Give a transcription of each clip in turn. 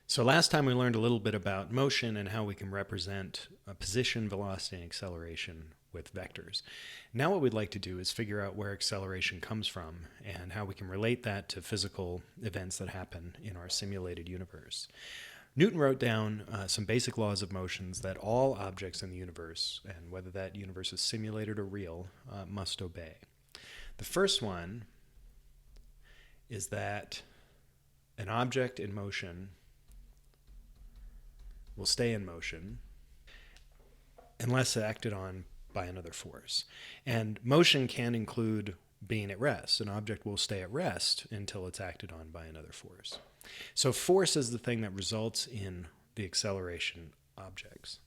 So last time we learned a little bit about motion and how we can represent a position, velocity, and acceleration with vectors. Now what we'd like to do is figure out where acceleration comes from and how we can relate that to physical events that happen in our simulated universe. Newton wrote down some basic laws of motions that all objects in the universe, and whether that universe is simulated or real, must obey. The first one is that an object in motion will stay in motion unless acted on by another force. And motion can include being at rest. An object will stay at rest until it's acted on by another force. So force is the thing that results in the acceleration objects.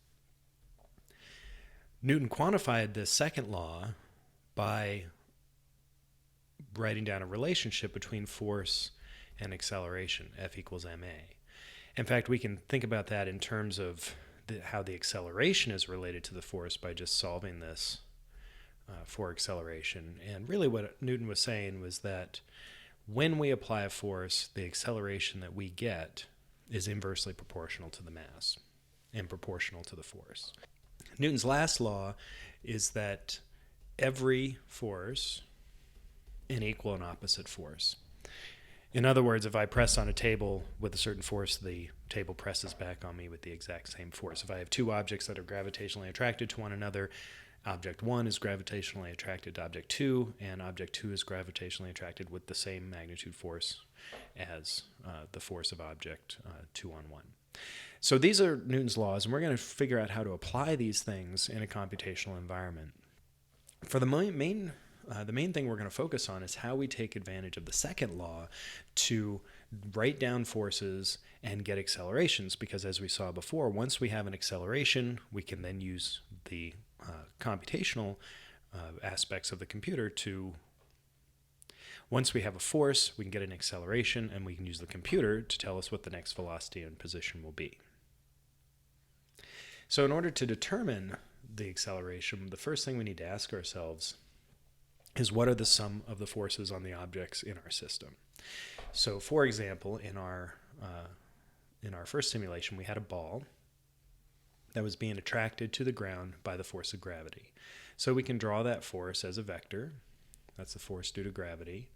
Newton quantified this second law by writing down a relationship between force and acceleration, F equals ma. In fact, we can think about that in terms of how the acceleration is related to the force by just solving this for acceleration. And really what Newton was saying was that when we apply a force, the acceleration that we get is inversely proportional to the mass and proportional to the force. Newton's last law is that every force an equal and opposite force. In other words, if I press on a table with a certain force, the table presses back on me with the exact same force. If I have two objects that are gravitationally attracted to one another, object 1 is gravitationally attracted to object 2, and object 2 is gravitationally attracted with the same magnitude force as the force of object 2 on 1. So these are Newton's laws, and we're going to figure out how to apply these things in a computational environment. For the main thing we're going to focus on is how we take advantage of the second law to write down forces and get accelerations, because as we saw before, once we have an acceleration, we can then use the computational aspects of the computer to, once we have a force, we can get an acceleration, and we can use the computer to tell us what the next velocity and position will be. So in order to determine the acceleration, the first thing we need to ask ourselves is what are the sum of the forces on the objects in our system. So for example, in our first simulation, we had a ball that was being attracted to the ground by the force of gravity. So we can draw that force as a vector. That's the force due to gravity.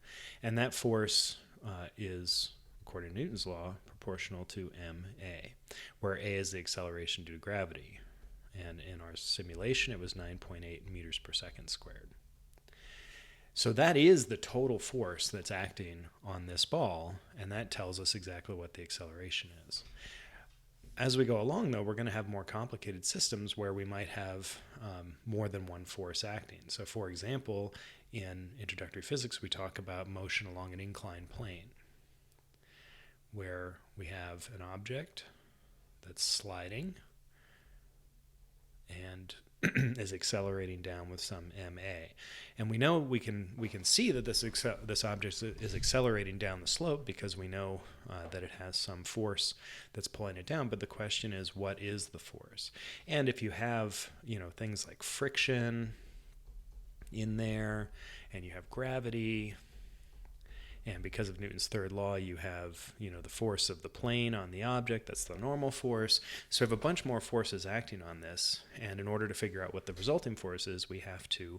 And that force is, according to Newton's law, proportional to ma, where a is the acceleration due to gravity. And in our simulation, it was 9.8 meters per second squared. So that is the total force that's acting on this ball, and that tells us exactly what the acceleration is. As we go along, though, we're going to have more complicated systems where we might have more than one force acting. So for example, in introductory physics, we talk about motion along an inclined plane, where we have an object that's sliding and is accelerating down with some ma, and we know we can see that this object is accelerating down the slope because we know that it has some force that's pulling it down. But the question is, what is the force? And if you have things like friction in there, and you have gravity, and because of Newton's third law, you have, the force of the plane on the object, that's the normal force. So we have a bunch more forces acting on this, and in order to figure out what the resulting force is, we have to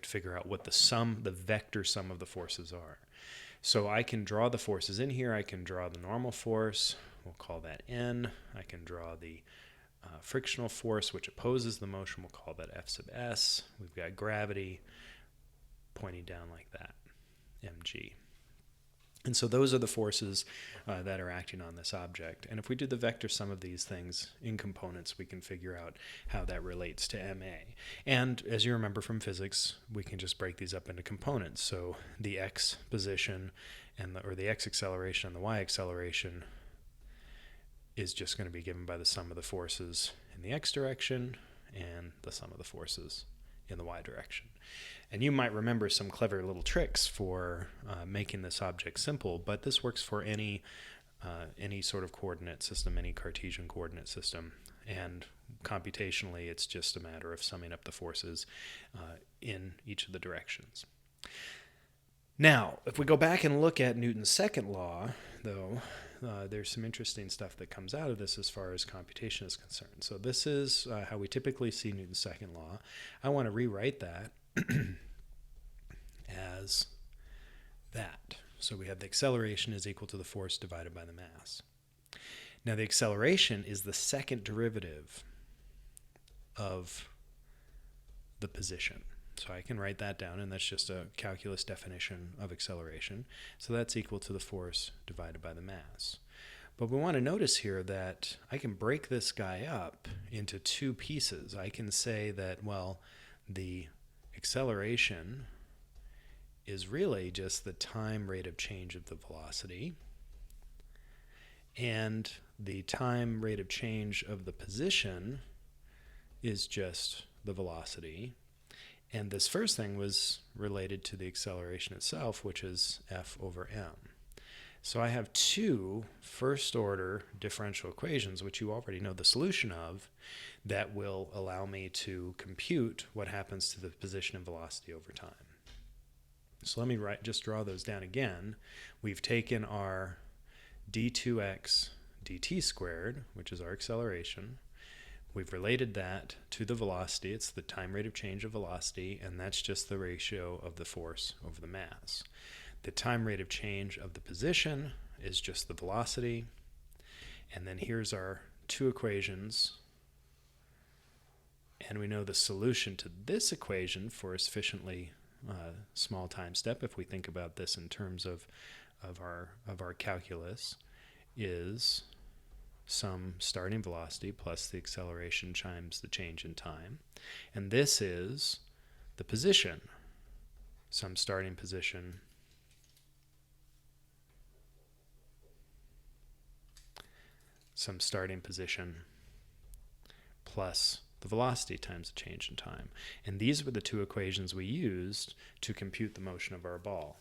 figure out what the vector sum of the forces are. So I can draw the forces in here. I can draw the normal force. We'll call that N. I can draw the frictional force, which opposes the motion. We'll call that F sub S. We've got gravity pointing down like that, mg. And so those are the forces that are acting on this object. And if we do the vector sum of these things in components, we can figure out how that relates to ma. And as you remember from physics, we can just break these up into components. So the x position or the x acceleration and the y acceleration is just going to be given by the sum of the forces in the x direction and the sum of the forces in the y direction. And you might remember some clever little tricks for making this object simple, but this works for any sort of coordinate system, any Cartesian coordinate system. And computationally, it's just a matter of summing up the forces in each of the directions. Now, if we go back and look at Newton's second law, though, there's some interesting stuff that comes out of this as far as computation is concerned. So this is how we typically see Newton's second law. I want to rewrite that as that. So we have the acceleration is equal to the force divided by the mass. Now the acceleration is the second derivative of the position. So I can write that down, and that's just a calculus definition of acceleration. So that's equal to the force divided by the mass. But we want to notice here that I can break this guy up into two pieces. I can say that, well, the acceleration is really just the time rate of change of the velocity, and the time rate of change of the position is just the velocity. And this first thing was related to the acceleration itself, which is F over m. So I have two first-order differential equations, which you already know the solution of, that will allow me to compute what happens to the position and velocity over time. So let me just draw those down again. We've taken our d2x dt squared, which is our acceleration. We've related that to the velocity. It's the time rate of change of velocity, and that's just the ratio of the force over the mass. The time rate of change of the position is just the velocity. And then here's our two equations. And we know the solution to this equation for a sufficiently small time step, if we think about this in terms of our calculus, is some starting velocity plus the acceleration times the change in time. And this is the position, some starting position plus the velocity times the change in time. And these were the two equations we used to compute the motion of our ball.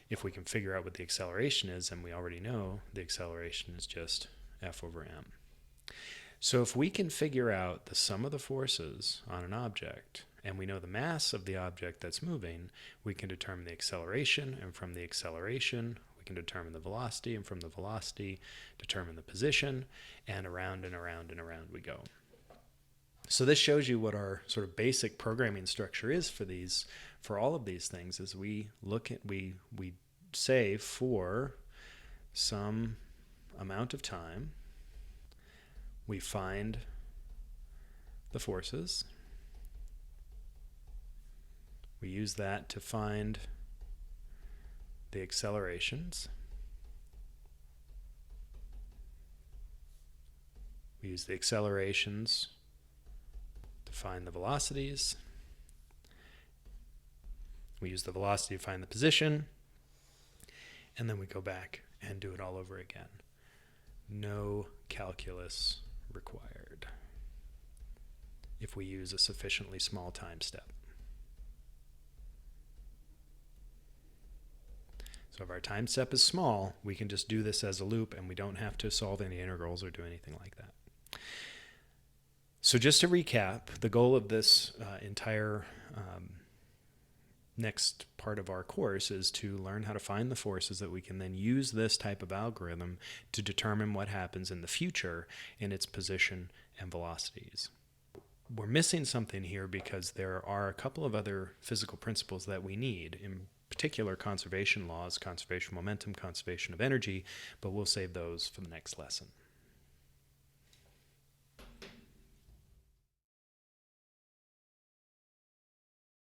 If we can figure out what the acceleration is, and we already know the acceleration is just F over m. So if we can figure out the sum of the forces on an object, and we know the mass of the object that's moving, we can determine the acceleration, and from the acceleration, we can determine the velocity, and from the velocity, determine the position, and around and around and around we go. So this shows you what our sort of basic programming structure is for all of these things. As we say for some amount of time, we find the forces. We use that to find the accelerations. We use the accelerations to find the velocities. We use the velocity to find the position. And then we go back and do it all over again. No calculus required if we use a sufficiently small time step. So if our time step is small, we can just do this as a loop, and we don't have to solve any integrals or do anything like that. So just to recap, the goal of this entire next part of our course is to learn how to find the forces that we can then use this type of algorithm to determine what happens in the future in its position and velocities. We're missing something here because there are a couple of other physical principles that we need, in particular conservation laws, conservation of momentum, conservation of energy, but we'll save those for the next lesson.